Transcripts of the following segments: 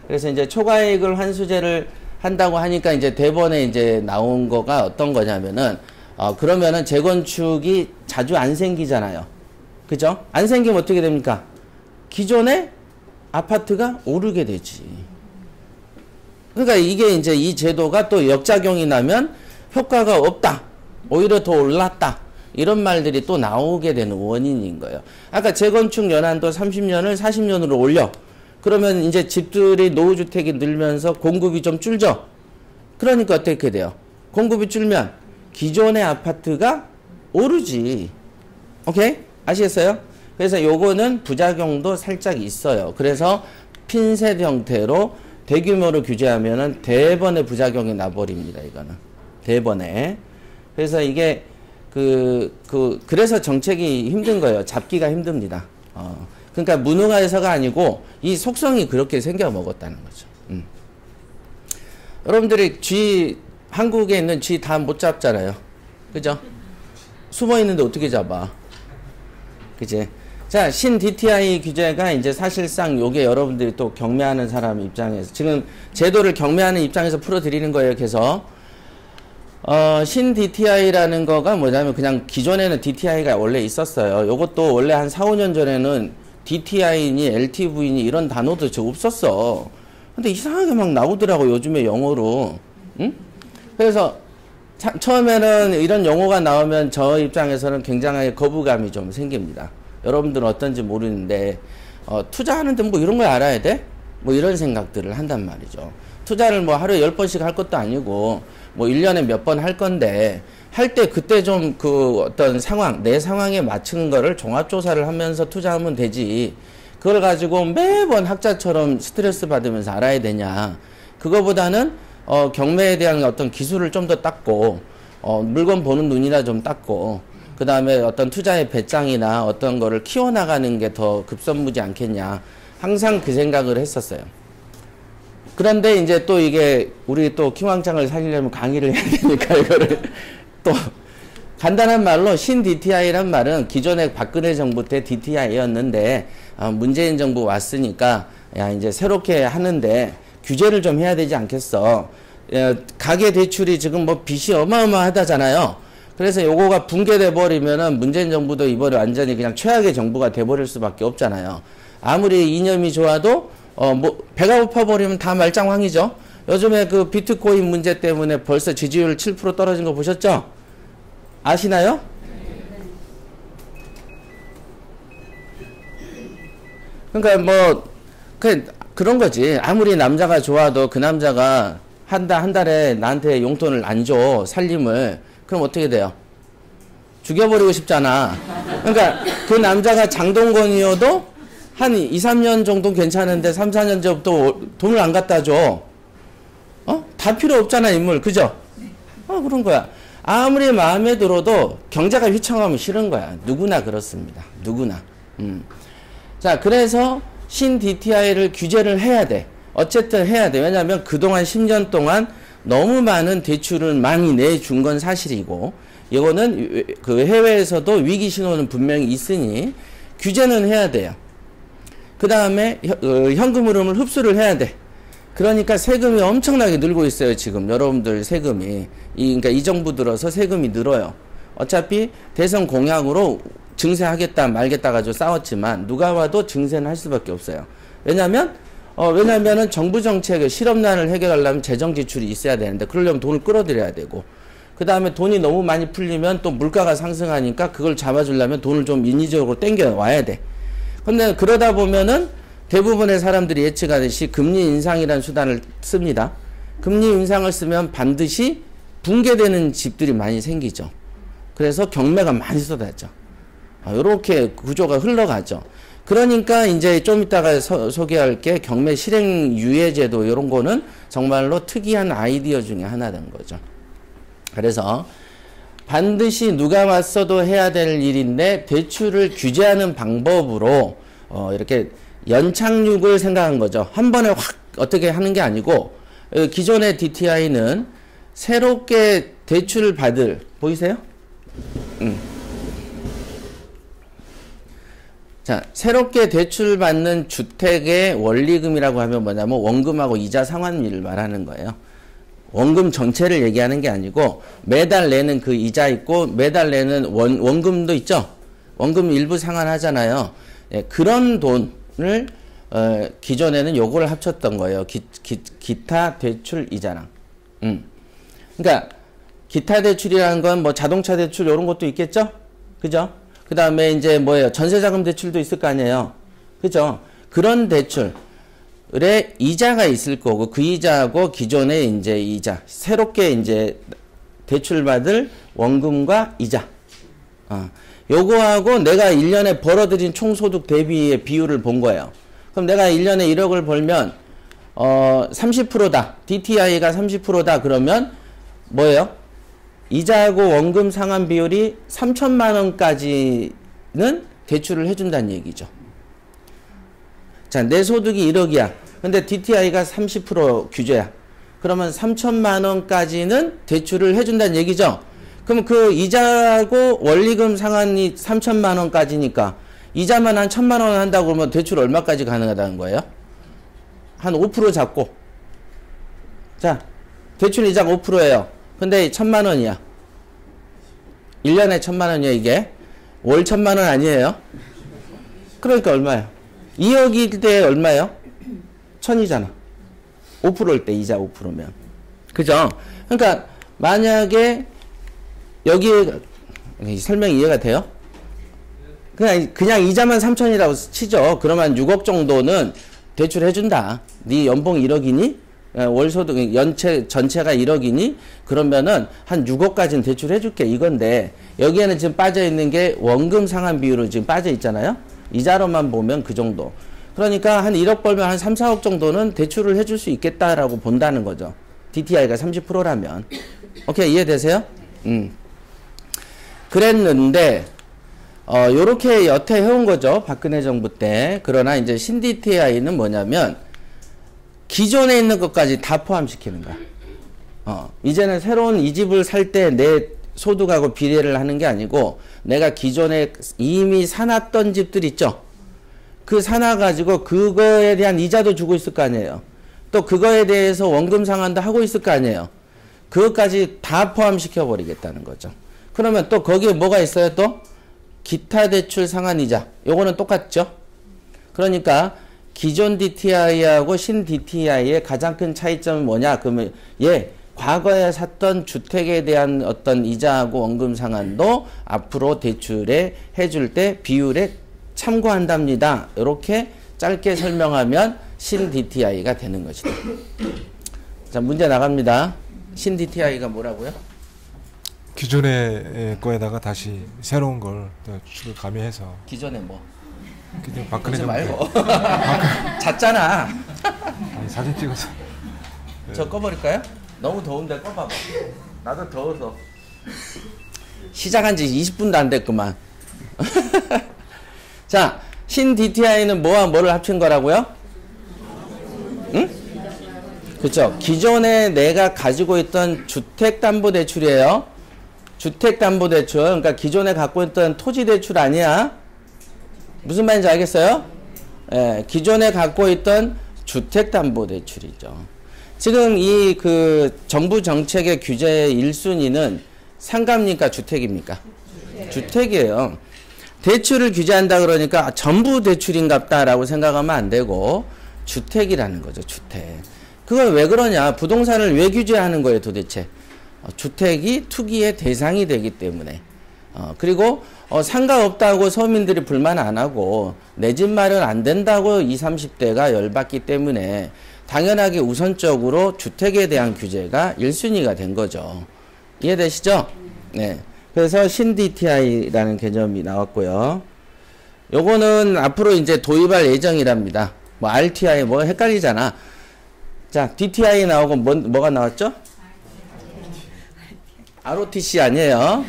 그래서 이제 초과이익을 환수제를 한다고 하니까 이제 대본에 이제 나온 거가 어떤 거냐면은, 그러면은 재건축이 자주 안 생기잖아요. 그죠? 안 생기면 어떻게 됩니까? 기존의 아파트가 오르게 되지. 그러니까 이게 이제 이 제도가 또 역작용이 나면 효과가 없다. 오히려 더 올랐다. 이런 말들이 또 나오게 되는 원인인 거예요. 아까 재건축 연한도 30년을 40년으로 올려. 그러면 이제 집들이 노후주택이 늘면서 공급이 좀 줄죠. 그러니까 어떻게 돼요? 공급이 줄면 기존의 아파트가 오르지. 오케이? 아시겠어요? 그래서 요거는 부작용도 살짝 있어요. 그래서 핀셋 형태로 대규모로 규제하면은 대번에 부작용이 나버립니다. 이거는. 대번에. 그래서 이게 그래서 정책이 힘든 거예요. 잡기가 힘듭니다. 그러니까 무능해서가 아니고 이 속성이 그렇게 생겨 먹었다는 거죠. 여러분들이 한국에 있는 쥐 다 못 잡잖아요. 그죠? 숨어 있는데 어떻게 잡아? 그지? 자, 신 DTI 규제가 이제 사실상 요게 여러분들이 또 경매하는 사람 입장에서 지금 제도를 경매하는 입장에서 풀어드리는 거예요. 그래서 신 DTI라는 거가 뭐냐면 그냥 기존에는 DTI가 원래 있었어요. 요것도 원래 한 4, 5년 전에는 DTI니 LTV니 이런 단어도 저 없었어. 근데 이상하게 막 나오더라고 요즘에 영어로. 응? 그래서 처음에는 이런 용어가 나오면 저 입장에서는 굉장히 거부감이 좀 생깁니다. 여러분들은 어떤지 모르는데 투자하는데 뭐 이런 걸 알아야 돼? 뭐 이런 생각들을 한단 말이죠. 투자를 뭐 하루에 10번씩 할 것도 아니고 뭐 1년에 몇 번 할 건데 할 때 그때 좀 그 어떤 상황, 내 상황에 맞춘 거를 종합조사를 하면서 투자하면 되지. 그걸 가지고 매번 학자처럼 스트레스 받으면서 알아야 되냐. 그거보다는 경매에 대한 어떤 기술을 좀 더 닦고 물건 보는 눈이나 좀 닦고 그 다음에 어떤 투자의 배짱이나 어떤 거를 키워나가는 게 더 급선무지 않겠냐. 항상 그 생각을 했었어요. 그런데 이제 또 이게 우리 또 킹왕짱을 살리려면 강의를 해야 되니까 이거를 또 간단한 말로 신 DTI란 말은 기존의 박근혜 정부 때 DTI였는데 문재인 정부 왔으니까 야 이제 새롭게 하는데 규제를 좀 해야 되지 않겠어. 가계 대출이 지금 뭐 빚이 어마어마하다잖아요. 그래서 요거가 붕괴돼 버리면은 문재인 정부도 이번에 완전히 그냥 최악의 정부가 돼 버릴 수밖에 없잖아요. 아무리 이념이 좋아도 뭐 배가 고파 버리면 다 말짱황이죠. 요즘에 그 비트코인 문제 때문에 벌써 지지율 7% 떨어진 거 보셨죠? 아시나요? 그러니까 뭐 그런 거지. 아무리 남자가 좋아도 그 남자가 한 달에 나한테 용돈을 안 줘, 살림을. 그럼 어떻게 돼요? 죽여버리고 싶잖아. 그러니까 그 남자가 장동건이어도 한 2, 3년 정도 괜찮은데 3, 4년 전부터 돈을 안 갖다 줘. 다 필요 없잖아, 인물. 그죠? 그런 거야. 아무리 마음에 들어도 경제가 휘청하면 싫은 거야. 누구나 그렇습니다. 누구나. 자, 그래서 신 DTI를 규제를 해야 돼. 어쨌든 해야 돼. 왜냐하면 그동안 10년 동안 너무 많은 대출을 많이 내준 건 사실이고 이거는 그 해외에서도 위기 신호는 분명히 있으니 규제는 해야 돼요. 그 다음에 현금 흐름을 흡수를 해야 돼. 그러니까 세금이 엄청나게 늘고 있어요. 지금 여러분들 세금이 그러니까 이 정부 들어서 세금이 늘어요. 어차피 대선 공약으로 증세하겠다 말겠다 가지고 싸웠지만 누가 와도 증세는 할 수밖에 없어요. 왜냐면은 정부 정책의 실업난을 해결하려면 재정 지출이 있어야 되는데 그러려면 돈을 끌어들여야 되고 그 다음에 돈이 너무 많이 풀리면 또 물가가 상승하니까 그걸 잡아주려면 돈을 좀 인위적으로 땡겨 와야 돼. 근데 그러다 보면은 대부분의 사람들이 예측하듯이 금리 인상이라는 수단을 씁니다. 금리 인상을 쓰면 반드시 붕괴되는 집들이 많이 생기죠. 그래서 경매가 많이 쏟아져. 이렇게 구조가 흘러가죠. 그러니까 이제 좀 이따가 소개할 게 경매 실행 유예 제도 이런 거는 정말로 특이한 아이디어 중에 하나인 거죠. 그래서 반드시 누가 왔어도 해야 될 일인데 대출을 규제하는 방법으로 이렇게 연착륙을 생각한 거죠. 한 번에 확 어떻게 하는 게 아니고 기존의 DTI는 새롭게 대출을 받을 보이세요? 자, 새롭게 대출받는 주택의 원리금이라고 하면 뭐냐면 원금하고 이자 상환비를 말하는 거예요. 원금 전체를 얘기하는 게 아니고 매달 내는 그 이자 있고 매달 내는 원금도 있죠. 원금 일부 상환하잖아요. 예, 그런 돈을 기존에는 요거를 합쳤던 거예요. 기타 대출 이자랑. 그러니까 기타 대출이라는 건 뭐 자동차 대출 이런 것도 있겠죠? 그죠? 그 다음에 이제 뭐예요? 전세자금 대출도 있을 거 아니에요? 그죠? 그런 대출에 이자가 있을 거고 그 이자하고 기존의 이제 이자, 새롭게 이제 대출받을 원금과 이자. 요거하고 내가 1년에 벌어들인 총소득 대비의 비율을 본 거예요. 그럼 내가 1년에 1억을 벌면 30%다. DTI가 30%다. 그러면 뭐예요? 이자하고 원금 상환 비율이 3천만 원까지는 대출을 해준다는 얘기죠. 자, 내 소득이 1억이야. 근데 DTI가 30% 규제야. 그러면 3천만 원까지는 대출을 해준다는 얘기죠. 그럼 그 이자하고 원리금 상환이 3천만 원까지니까 이자만 한 1,000만 원 한다고 그러면 대출 얼마까지 가능하다는 거예요? 한 5% 잡고. 자, 대출 이자가 5%예요. 근데 1,000만 원이야. 1년에 1,000만 원이야, 이게. 월 1,000만 원 아니에요? 그러니까 얼마야? 2억일 때 얼마예요? 1,000이잖아. 5%일 때 이자 5%면. 그죠? 그러니까 만약에 여기에 설명 이해가 돼요? 그냥 이자만 3천이라고 치죠. 그러면 6억 정도는 대출해준다. 네 연봉 1억이니? 월소득 전체가 1억이니? 그러면은 한 6억까지는 대출해줄게. 이건데 여기에는 지금 빠져있는 게 원금 상환 비율은 지금 빠져있잖아요. 이자로만 보면 그 정도. 그러니까 한 1억 벌면 한 3, 4억 정도는 대출을 해줄 수 있겠다라고 본다는 거죠. DTI가 30%라면. 오케이, 이해되세요? 그랬는데 요렇게 여태 해온 거죠. 박근혜 정부 때. 그러나 이제 신 DTI는 뭐냐면 기존에 있는 것까지 다 포함시키는 거야. 이제는 새로운 이 집을 살 때 내 소득하고 비례를 하는 게 아니고 내가 기존에 이미 사놨던 집들 있죠. 그 사놔가지고 그거에 대한 이자도 주고 있을 거 아니에요. 또 그거에 대해서 원금 상환도 하고 있을 거 아니에요. 그것까지 다 포함시켜 버리겠다는 거죠. 그러면 또 거기에 뭐가 있어요? 또 기타 대출 상환이자. 요거는 똑같죠. 그러니까 기존 DTI하고 신 DTI의 가장 큰 차이점은 뭐냐? 그러면 과거에 샀던 주택에 대한 어떤 이자하고 원금 상환도 앞으로 대출에 해줄 때 비율에 참고한답니다. 이렇게 짧게 설명하면 신 DTI가 되는 것이다. 자, 문제 나갑니다. 신 DTI가 뭐라고요? 기존의 거에다가 다시 새로운 걸 추를 가미해서. 기존에 뭐? 그냥 박근혜 정부 말고. 잤잖아. 아니, 사진 찍어서. 저 꺼버릴까요? 너무 더운데 꺼봐봐. 나도 더워서. 시작한 지 20분도 안 됐구만. 자, 신 DTI는 뭐와 뭐를 합친 거라고요? 응? 그쵸. 기존에 내가 가지고 있던 주택담보대출이에요. 주택담보대출. 그러니까 기존에 갖고 있던 토지대출 아니야. 무슨 말인지 알겠어요? 예, 기존에 갖고 있던 주택담보대출이죠. 지금 이 정부 정책의 규제의 1순위는 상가입니까? 주택입니까? 주택이에요. 대출을 규제한다 그러니까 전부 대출인갑다라고 생각하면 안 되고 주택이라는 거죠. 주택. 그걸 왜 그러냐? 부동산을 왜 규제하는 거예요, 도대체? 주택이 투기의 대상이 되기 때문에. 그리고 상가 없다고 서민들이 불만 안 하고 내 집 마련 안 된다고 20, 30대가 열받기 때문에 당연하게 우선적으로 주택에 대한 규제가 1순위가 된 거죠. 이해되시죠? 네. 그래서 신 DTI라는 개념이 나왔고요. 요거는 앞으로 이제 도입할 예정이랍니다. 뭐 RTI 뭐 헷갈리잖아. 자, DTI 나오고 뭐가 나왔죠? ROTC 아니에요.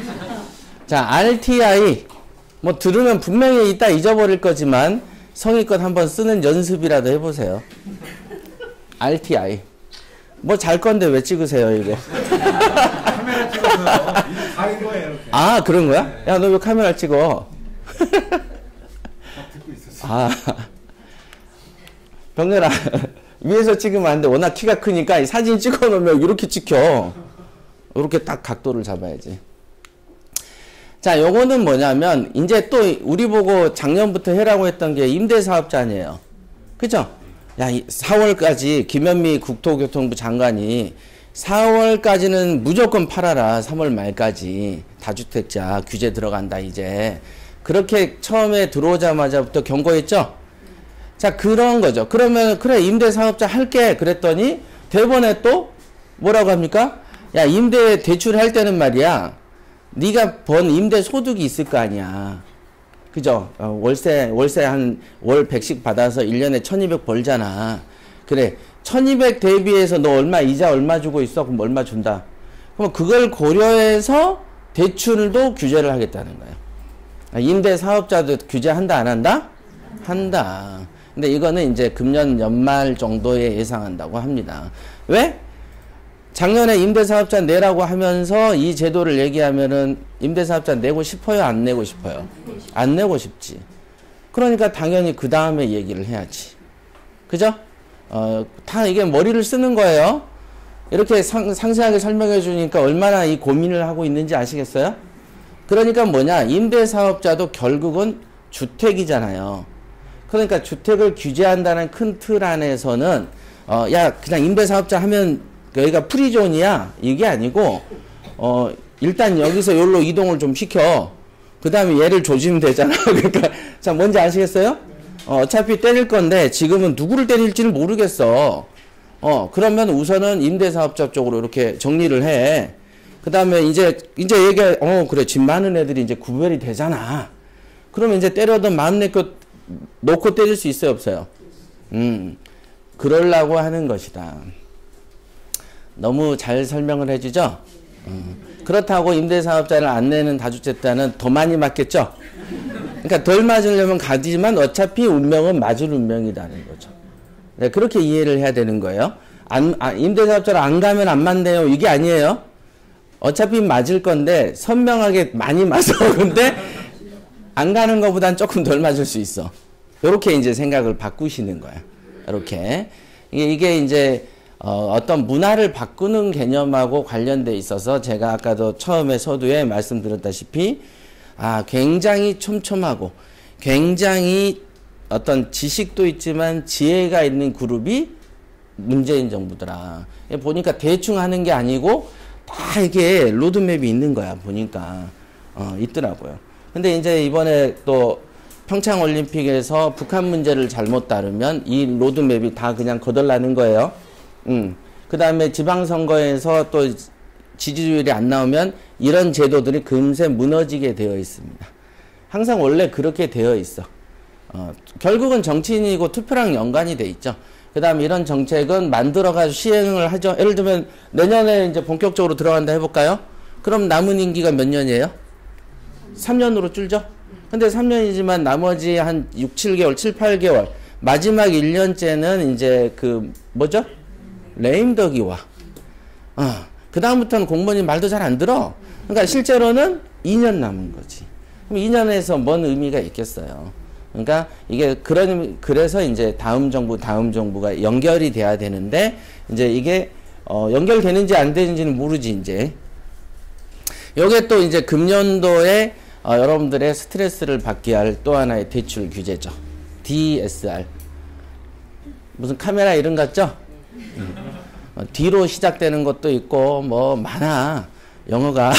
자, RTI 뭐 들으면 분명히 이따 잊어버릴 거지만 성의껏 한번 쓰는 연습이라도 해보세요. RTI 뭐 잘 건데 왜 찍으세요 이거? 카메라 찍어서 가린 거예요. 아, 그런 거야? 야, 너 왜 카메라 찍어? 듣고 아, 병렬아, 위에서 찍으면 안 돼. 워낙 키가 크니까 사진 찍어 놓으면 이렇게 찍혀. 이렇게 딱 각도를 잡아야지. 자, 요거는 뭐냐면, 이제 또 우리 보고 작년부터 해라고 했던 게 임대사업자네요. 그죠? 야, 4월까지 김현미 국토교통부 장관이 4월까지는 무조건 팔아라. 3월 말까지. 다주택자 규제 들어간다, 이제. 그렇게 처음에 들어오자마자부터 경고했죠? 자, 그런 거죠. 그러면, 그래, 임대사업자 할게. 그랬더니, 대번에 또 뭐라고 합니까? 야, 임대 대출할 때는 말이야. 네가 번 임대 소득이 있을 거 아니야. 그죠? 월세 한 월 100씩 받아서 1년에 1200 벌잖아. 그래. 1200 대비해서 너 얼마, 이자 얼마 주고 있어? 그럼 얼마 준다. 그럼 그걸 고려해서 대출도 규제를 하겠다는 거예요. 임대 사업자도 규제한다, 안 한다? 한다. 근데 이거는 이제 금년 연말 정도에 예상한다고 합니다. 왜? 작년에 임대사업자 내라고 하면서 이 제도를 얘기하면은 임대사업자 내고 싶어요? 안 내고 싶어요? 안 내고 싶지. 그러니까 당연히 그 다음에 얘기를 해야지. 그죠? 다 이게 머리를 쓰는 거예요. 이렇게 상세하게 설명해 주니까 얼마나 이 고민을 하고 있는지 아시겠어요? 그러니까 뭐냐, 임대사업자도 결국은 주택이잖아요. 그러니까 주택을 규제한다는 큰 틀 안에서는 야, 그냥 임대사업자 하면 여기가 프리존이야, 이게 아니고 일단 여기서 여기로 이동을 좀 시켜. 그 다음에 얘를 조지면 되잖아. 그러니까 자, 뭔지 아시겠어요? 어차피 때릴 건데 지금은 누구를 때릴지는 모르겠어. 그러면 우선은 임대사업자 쪽으로 이렇게 정리를 해. 그 다음에 이제 얘기, 그래, 집 많은 애들이 이제 구별이 되잖아. 그러면 이제 때려도 마음 놓고 때릴 수 있어요, 없어요? 그러려고 하는 것이다. 너무 잘 설명을 해주죠? 그렇다고 임대사업자를 안 내는 다주택자는 더 많이 맞겠죠? 그러니까 덜 맞으려면 가지만 어차피 운명은 맞을 운명이라는 거죠. 네, 그렇게 이해를 해야 되는 거예요. 임대사업자를 안 가면 안 맞네요. 이게 아니에요. 어차피 맞을 건데 선명하게 많이 맞아. 근데 안 가는 것보단 조금 덜 맞을 수 있어. 이렇게 이제 생각을 바꾸시는 거야. 이렇게. 이게 이제 어떤 문화를 바꾸는 개념하고 관련돼 있어서 제가 아까도 처음에 서두에 말씀드렸다시피 굉장히 촘촘하고 굉장히 어떤 지식도 있지만 지혜가 있는 그룹이 문재인 정부더라. 보니까 대충 하는 게 아니고 다 이게 로드맵이 있는 거야. 보니까 있더라고요. 근데 이제 이번에 또 평창올림픽에서 북한 문제를 잘못 다루면 이 로드맵이 다 그냥 거덜나는 거예요. 그 다음에 지방선거에서 또 지지율이 안 나오면 이런 제도들이 금세 무너지게 되어 있습니다. 항상 원래 그렇게 되어 있어. 결국은 정치인이고 투표랑 연관이 돼 있죠. 그 다음에 이런 정책은 만들어가지고 시행을 하죠. 예를 들면 내년에 이제 본격적으로 들어간다 해볼까요? 그럼 남은 임기가 몇 년이에요? 3년으로 줄죠? 근데 3년이지만 나머지 한 6, 7개월, 7, 8개월 마지막 1년째는 이제 뭐죠? 레임덕이 와. 그 다음부터는 공무원이 말도 잘 안 들어. 그러니까 실제로는 2년 남은 거지. 그럼 2년에서 뭔 의미가 있겠어요. 그러니까 이게 그래서 이제 다음 정부가 연결이 돼야 되는데 이제 이게 연결되는지 안 되는지는 모르지 이제. 요게 또 이제 금년도에 여러분들의 스트레스를 받게 할 또 하나의 대출 규제죠. DSR. 무슨 카메라 이름 같죠? D로 시작되는 것도 있고 뭐 많아. 영어가.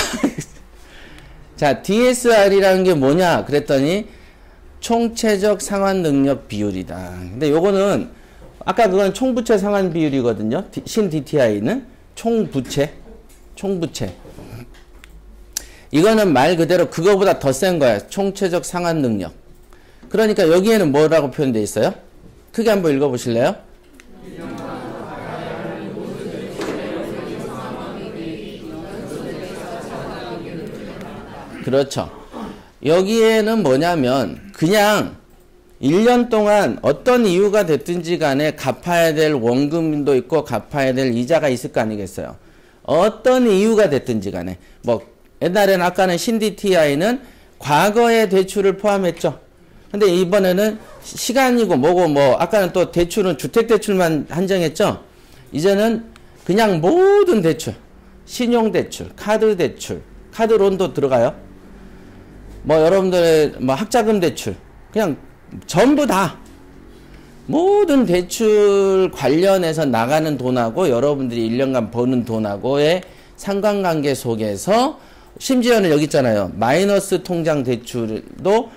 자, DSR이라는 게 뭐냐 그랬더니 총체적 상환 능력 비율이다. 근데 요거는 아까 그건 총부채 상환 비율이거든요. 신 DTI는 총부채. 이거는 말 그대로 그거보다 더 센 거야. 총체적 상환 능력. 그러니까 여기에는 뭐라고 표현되어 있어요? 크게 한번 읽어보실래요? 그렇죠. 여기에는 뭐냐면 그냥 1년 동안 어떤 이유가 됐든지 간에 갚아야 될 원금도 있고 갚아야 될 이자가 있을 거 아니겠어요. 어떤 이유가 됐든지 간에 뭐 옛날에는 아까는 신DTI는 과거의 대출을 포함했죠. 근데 이번에는 시간이고 뭐고 뭐 아까는 또 대출은 주택대출만 한정했죠. 이제는 그냥 모든 대출, 신용대출, 카드대출, 카드론도 들어가요. 뭐 여러분들의 뭐 학자금 대출, 그냥 전부 다 모든 대출 관련해서 나가는 돈하고 여러분들이 1년간 버는 돈하고의 상관관계 속에서 심지어는 여기 있잖아요. 마이너스 통장 대출도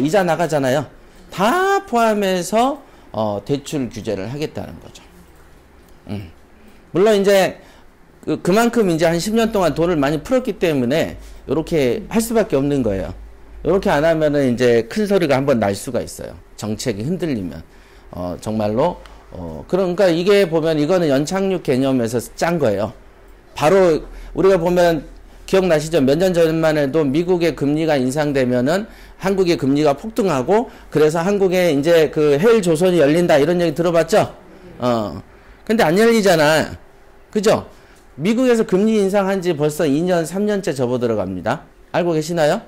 이자 나가잖아요. 다 포함해서 대출 규제를 하겠다는 거죠. 물론 이제 그만큼 이제 한 10년 동안 돈을 많이 풀었기 때문에 이렇게 할 수밖에 없는 거예요. 이렇게 안 하면은 이제 큰 소리가 한번 날 수가 있어요. 정책이 흔들리면 정말로 그러니까 이게 보면 이거는 연착륙 개념에서 짠 거예요. 바로 우리가 보면 기억나시죠? 몇 년 전만 해도 미국의 금리가 인상되면은 한국의 금리가 폭등하고 그래서 한국에 이제 그 해일 조선이 열린다 이런 얘기 들어봤죠? 근데 안 열리잖아. 그죠? 미국에서 금리 인상한 지 벌써 2년, 3년째 접어들어갑니다. 알고 계시나요?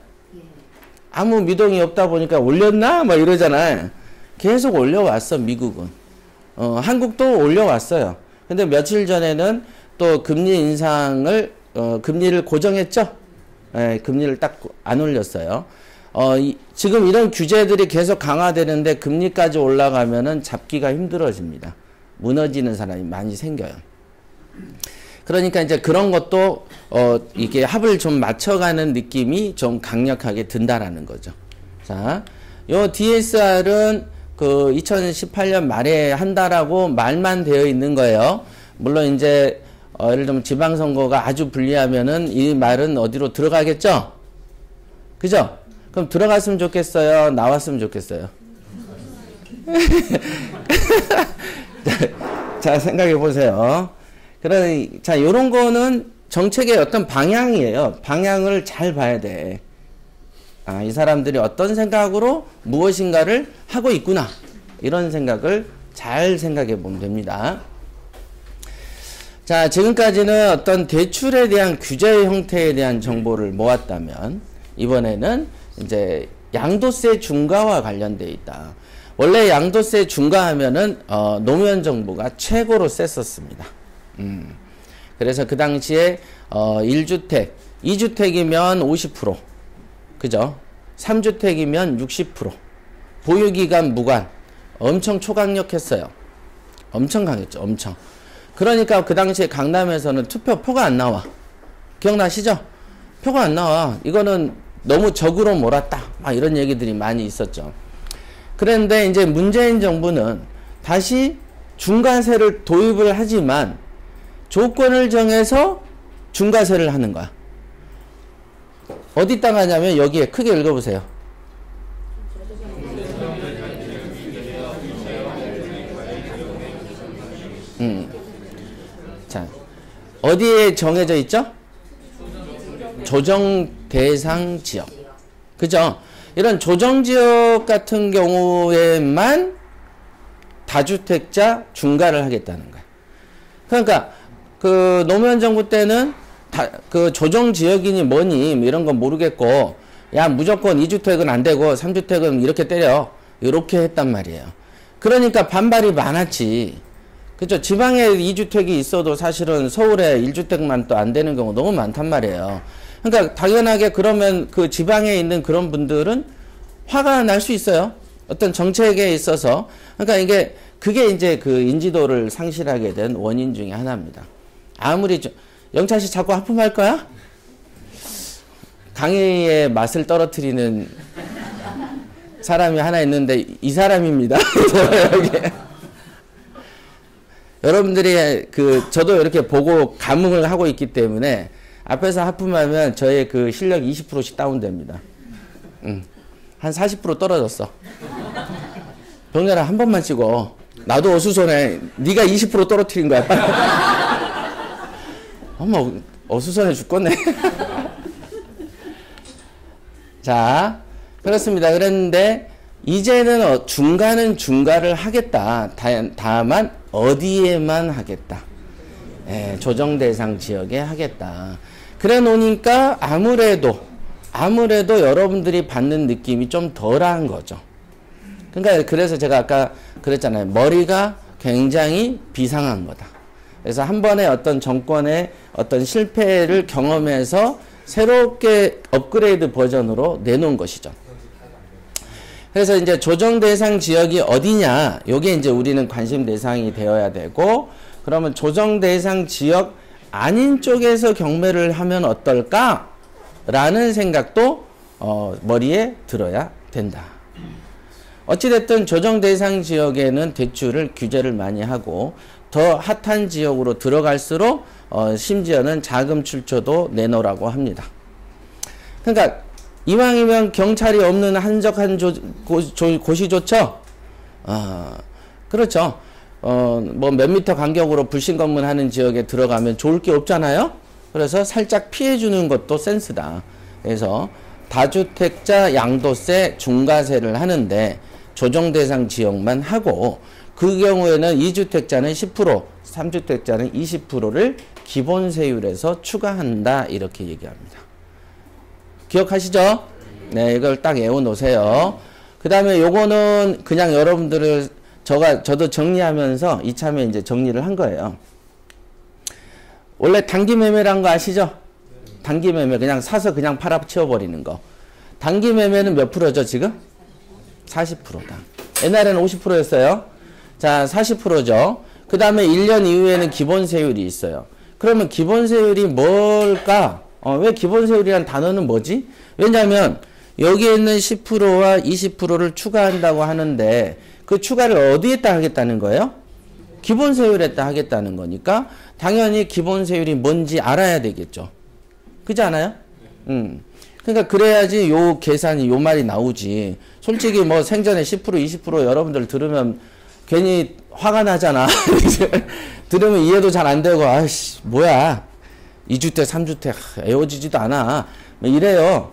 아무 미동이 없다 보니까 올렸나? 막 이러잖아요. 계속 올려왔어, 미국은. 한국도 올려왔어요. 근데 며칠 전에는 또 금리 인상을 금리를 고정했죠? 예, 금리를 딱 안 올렸어요. 지금 이런 규제들이 계속 강화되는데 금리까지 올라가면은 잡기가 힘들어집니다. 무너지는 사람이 많이 생겨요. 그러니까 이제 그런 것도 이게 합을 좀 맞춰가는 느낌이 좀 강력하게 든다라는 거죠. 자, 요 DSR은 그 2018년 말에 한다라고 말만 되어 있는 거예요. 물론 이제 예를 들면 지방선거가 아주 불리하면은 이 말은 어디로 들어가겠죠? 그죠? 그럼 들어갔으면 좋겠어요? 나왔으면 좋겠어요? 자, 생각해 보세요. 자, 요런 거는 정책의 어떤 방향이에요. 방향을 잘 봐야 돼. 이 사람들이 어떤 생각으로 무엇인가를 하고 있구나. 이런 생각을 잘 생각해 보면 됩니다. 자, 지금까지는 어떤 대출에 대한 규제 형태에 대한 정보를 모았다면, 이번에는 이제 양도세 중과와 관련되어 있다. 원래 양도세 중과하면은, 노무현 정부가 최고로 셌었습니다. 그래서 그 당시에, 1주택, 2주택이면 50%, 그죠? 3주택이면 60%, 보유기간 무관, 엄청 초강력했어요. 엄청 강했죠, 엄청. 그러니까 그 당시에 강남에서는 투표표가 안 나와. 기억나시죠? 표가 안 나와. 이거는 너무 적으로 몰았다. 막 이런 얘기들이 많이 있었죠. 그런데 이제 문재인 정부는 다시 중과세를 도입을 하지만 조건을 정해서 중과세를 하는 거야. 어디다 가냐면 여기에 크게 읽어보세요. 자, 어디에 정해져 있죠? 조정 대상 지역. 그죠? 이런 조정 지역 같은 경우에만 다주택자 중과를 하겠다는 거야. 그러니까 그 노무현 정부 때는 그 조정 지역이니 뭐니 이런 건 모르겠고 야 무조건 2주택은 안 되고 3주택은 이렇게 때려. 이렇게 했단 말이에요. 그러니까 반발이 많았지. 그죠? 지방에 2주택이 있어도 사실은 서울에 1주택만 또 안 되는 경우 너무 많단 말이에요. 그러니까 당연하게 그러면 그 지방에 있는 그런 분들은 화가 날 수 있어요. 어떤 정책에 있어서. 그러니까 그게 이제 그 인지도를 상실하게 된 원인 중에 하나입니다. 아무리 영차 씨 자꾸 하품할 거야? 강의의 맛을 떨어뜨리는 사람이 하나 있는데 이 사람입니다. 여기. 여러분들이 저도 이렇게 보고 감흥을 하고 있기 때문에 앞에서 하품하면 저의 그 실력 20%씩 다운됩니다. 한 40% 떨어졌어. 병렬아 한 번만 찍어. 나도 어수선해. 네가 20% 떨어뜨린 거야. 어머 어수선해 죽겠네. 자, 그렇습니다. 그랬는데 이제는 중과는 중과를 하겠다. 다만 어디에만 하겠다. 조정 대상 지역에 하겠다. 그래 놓으니까 아무래도 여러분들이 받는 느낌이 좀 덜한 거죠. 그러니까 그래서 제가 아까 그랬잖아요. 머리가 굉장히 비상한 거다. 그래서 한 번에 어떤 정권의 어떤 실패를 경험해서 새롭게 업그레이드 버전으로 내놓은 것이죠. 그래서 이제 조정 대상 지역이 어디냐, 요게 이제 우리는 관심 대상이 되어야 되고, 그러면 조정 대상 지역 아닌 쪽에서 경매를 하면 어떨까? 라는 생각도 머리에 들어야 된다. 어찌됐든 조정 대상 지역에는 대출을 규제를 많이 하고, 더 핫한 지역으로 들어갈수록 심지어는 자금 출처도 내놓으라고 합니다. 그러니까 이왕이면 경찰이 없는 한적한 곳이 좋죠. 그렇죠. 뭐 몇 미터 간격으로 불신 검문하는 지역에 들어가면 좋을 게 없잖아요. 그래서 살짝 피해주는 것도 센스다. 그래서 다주택자 양도세 중과세를 하는데 조정 대상 지역만 하고, 그 경우에는 2주택자는 10%, 3주택자는 20%를 기본세율에서 추가한다. 이렇게 얘기합니다. 기억하시죠? 네, 이걸 딱 외워놓으세요. 그 다음에 요거는 그냥 여러분들을 저도 정리하면서 이참에 이제 정리를 한 거예요. 원래 단기 매매란 거 아시죠? 단기 매매 그냥 사서 그냥 팔아 치워버리는 거. 단기 매매는 몇 프로죠 지금? 40%다. 옛날에는 50%였어요. 자, 40%죠. 그 다음에 1년 이후에는 기본세율이 있어요. 그러면 기본세율이 뭘까? 왜 기본세율이란 단어는 뭐지? 왜냐하면 여기에 있는 10%와 20%를 추가한다고 하는데 그 추가를 어디에다 하겠다는 거예요? 기본세율에다 하겠다는 거니까 당연히 기본세율이 뭔지 알아야 되겠죠. 그렇지 않아요? 그러니까 그래야지 요 계산이 요 말이 나오지. 솔직히 뭐 생전에 10% 20% 여러분들 들으면 괜히 화가 나잖아. 들으면 이해도 잘 안 되고 아이씨 뭐야 2주택 3주택 애워지지도 않아 뭐 이래요.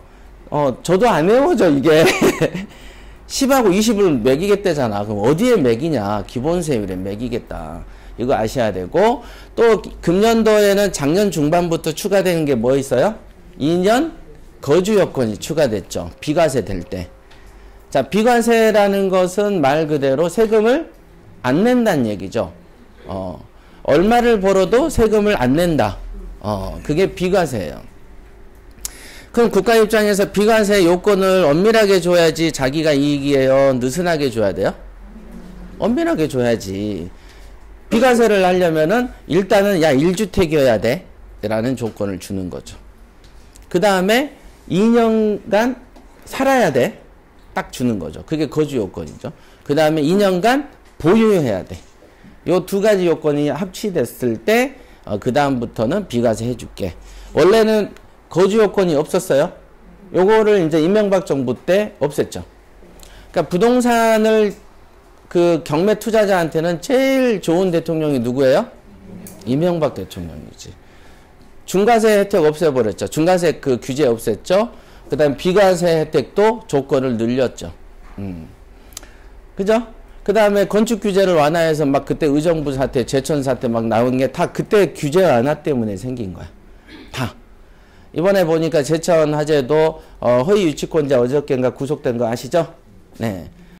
저도 안 애워져 이게. 10하고 20을 매기겠다잖아. 그럼 어디에 매기냐? 기본세율에 매기겠다. 이거 아셔야 되고, 또 금년도에는 작년 중반부터 추가되는 게 뭐 있어요? 2년 거주 여건이 추가됐죠. 비과세 될 때. 자, 비과세라는 것은 말 그대로 세금을 안 낸다는 얘기죠. 얼마를 벌어도 세금을 안 낸다. 그게 비과세예요. 그럼 국가 입장에서 비과세 요건을 엄밀하게 줘야지 자기가 이익이에요? 느슨하게 줘야 돼요? 엄밀하게 줘야지. 비과세를 하려면은 일단은 야 1주택이어야 돼 라는 조건을 주는 거죠. 그 다음에 2년간 살아야 돼 딱 주는 거죠. 그게 거주 요건이죠. 그 다음에 2년간 보유해야 돼. 요 두 가지 요건이 합치됐을 때 그 다음부터는 비과세 해줄게. 원래는 거주 요건이 없었어요. 요거를 이제 이명박 정부 때 없앴죠. 그러니까 부동산을 그 경매 투자자한테는 제일 좋은 대통령이 누구예요? 이명박 대통령이지. 중과세 혜택 없애버렸죠. 중과세 그 규제 없앴죠. 그 다음 비과세 혜택도 조건을 늘렸죠. 그죠? 그 다음에 건축 규제를 완화해서 막 그때 의정부 사태, 제천 사태 막 나온 게 다 그때 규제 완화 때문에 생긴 거야. 다. 이번에 보니까 제천 화재도 허위 유치권자 어저께인가 구속된 거 아시죠? 네.